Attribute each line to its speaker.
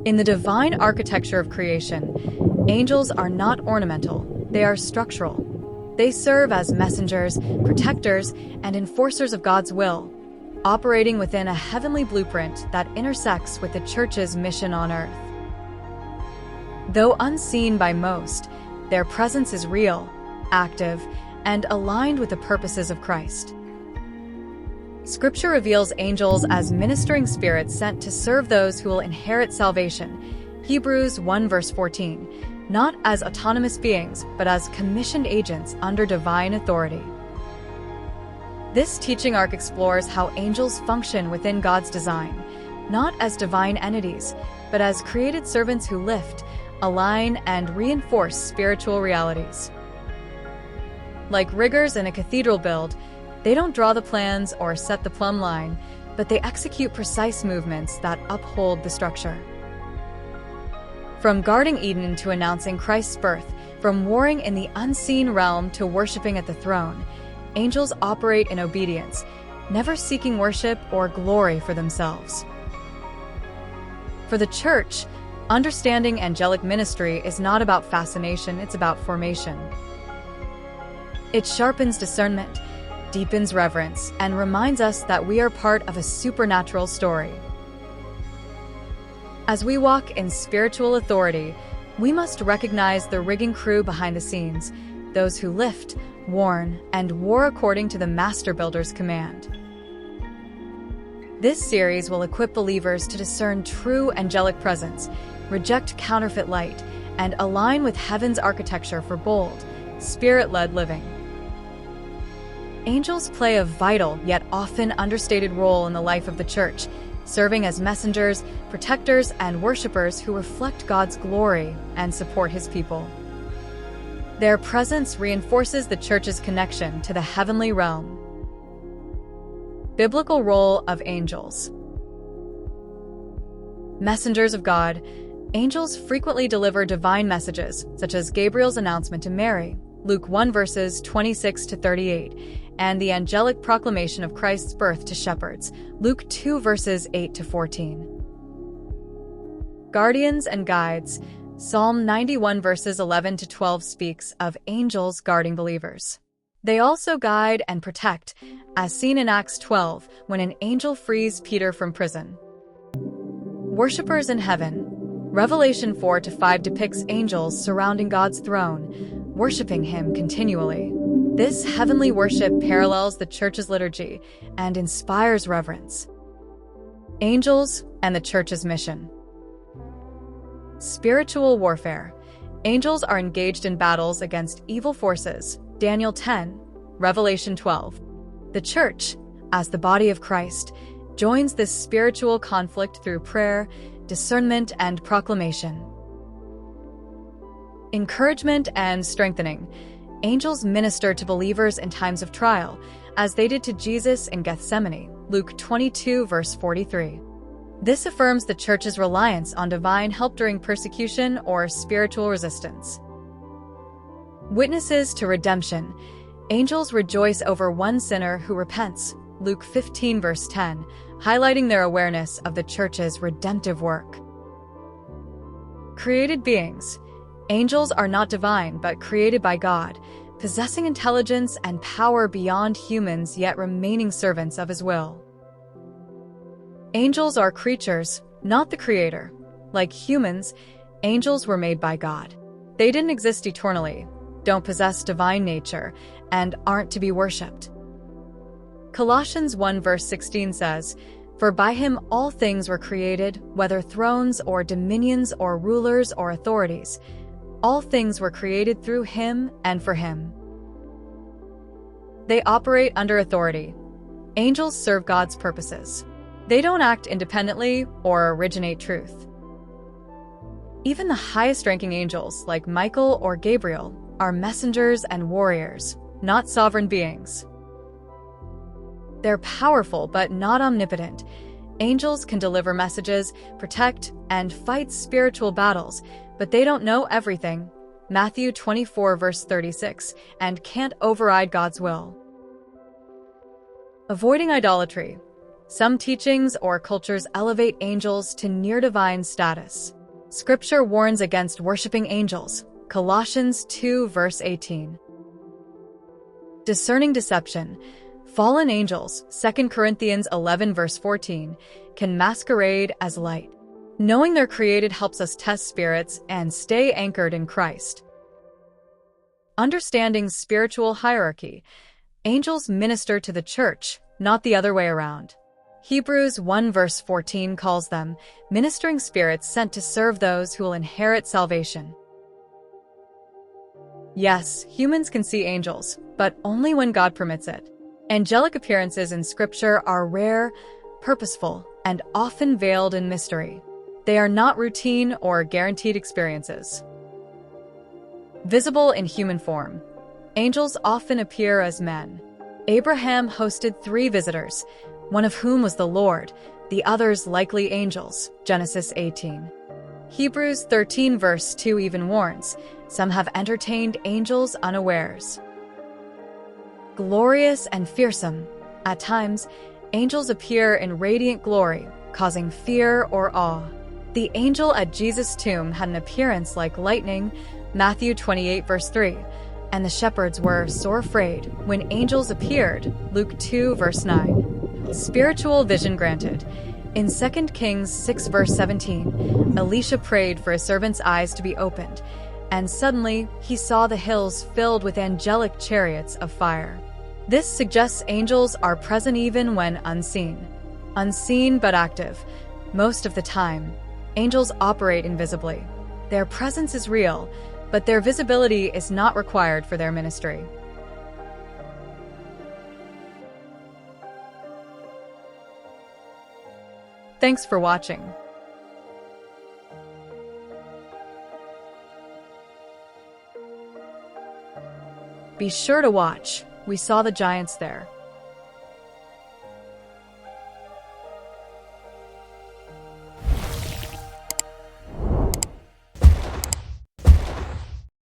Speaker 1: In the divine architecture of creation, angels are not ornamental, they are structural. They serve as messengers, protectors, and enforcers of God's will, operating within a heavenly blueprint that intersects with the Church's mission on earth. Though unseen by most, their presence is real, active, and aligned with the purposes of Christ. Scripture reveals angels as ministering spirits sent to serve those who will inherit salvation. Hebrews 1 verse 14, not as autonomous beings, but as commissioned agents under divine authority. This teaching arc explores how angels function within God's design, not as divine entities, but as created servants who lift, align, and reinforce spiritual realities. Like riggers in a cathedral build, they don't draw the plans or set the plumb line, but they execute precise movements that uphold the structure. From guarding Eden to announcing Christ's birth, from warring in the unseen realm to worshiping at the throne, angels operate in obedience, never seeking worship or glory for themselves. For the Church, understanding angelic ministry is not about fascination, it's about formation. It sharpens discernment, deepens reverence, and reminds us that we are part of a supernatural story. As we walk in spiritual authority, we must recognize the rigging crew behind the scenes, those who lift, warn, and war according to the Master Builder's command. This series will equip believers to discern true angelic presence, reject counterfeit light, and align with heaven's architecture for bold, spirit-led living. Angels play a vital, yet often understated role in the life of the Church, serving as messengers, protectors, and worshipers who reflect God's glory and support His people. Their presence reinforces the Church's connection to the heavenly realm. Biblical role of angels. Messengers of God, angels frequently deliver divine messages, such as Gabriel's announcement to Mary, Luke 1 verses 26 to 38, and the angelic proclamation of Christ's birth to shepherds, Luke 2 verses 8 to 14. Guardians and guides, Psalm 91 verses 11 to 12 speaks of angels guarding believers. They also guide and protect, as seen in Acts 12 when an angel frees Peter from prison. Worshippers in heaven, Revelation 4 to 5 depicts angels surrounding God's throne, worshiping Him continually. This heavenly worship parallels the Church's liturgy and inspires reverence. Angels and the Church's mission. Spiritual warfare. Angels are engaged in battles against evil forces, Daniel 10, Revelation 12. The Church, as the body of Christ, joins this spiritual conflict through prayer, discernment, and proclamation. Encouragement and strengthening. Angels minister to believers in times of trial, as they did to Jesus in Gethsemane, Luke 22 verse 43. This affirms the Church's reliance on divine help during persecution or spiritual resistance. Witnesses to redemption. Angels rejoice over one sinner who repents, Luke 15 verse 10, highlighting their awareness of the Church's redemptive work. Created beings. Angels are not divine but created by God, possessing intelligence and power beyond humans yet remaining servants of His will. Angels are creatures, not the Creator. Like humans, angels were made by God. They didn't exist eternally, don't possess divine nature, and aren't to be worshipped. Colossians 1 verse 16 says, "For by Him all things were created, whether thrones or dominions or rulers or authorities. All things were created through Him and for Him." They operate under authority. Angels serve God's purposes. They don't act independently or originate truth. Even the highest-ranking angels, like Michael or Gabriel, are messengers and warriors, not sovereign beings. They're powerful but not omnipotent. Angels can deliver messages, protect, and fight spiritual battles, but they don't know everything, Matthew 24 verse 36, and can't override God's will. Avoiding idolatry. Some teachings or cultures elevate angels to near-divine status. Scripture warns against worshiping angels. Colossians 2 verse 18. Discerning deception. Fallen angels, 2 Corinthians 11 verse 14, can masquerade as light. Knowing they're created helps us test spirits and stay anchored in Christ. Understanding spiritual hierarchy. Angels minister to the church, not the other way around. Hebrews 1 verse 14 calls them ministering spirits sent to serve those who will inherit salvation. Yes, humans can see angels, but only when God permits it. Angelic appearances in Scripture are rare, purposeful, and often veiled in mystery. They are not routine or guaranteed experiences. Visible in human form. Angels often appear as men. Abraham hosted 3 visitors, one of whom was the Lord, the others likely angels, Genesis 18. Hebrews 13 verse 2 even warns, some have entertained angels unawares. Glorious and fearsome. At times, angels appear in radiant glory, causing fear or awe. The angel at Jesus' tomb had an appearance like lightning, Matthew 28 verse 3, and the shepherds were sore afraid when angels appeared, Luke 2 verse 9. Spiritual vision granted. In 2 Kings 6 verse 17, Elisha prayed for his servant's eyes to be opened, and suddenly he saw the hills filled with angelic chariots of fire. This suggests angels are present even when unseen. Unseen but active. Most of the time, angels operate invisibly. Their presence is real, but their visibility is not required for their ministry. Thanks for watching. Be sure to watch. We saw the giants there.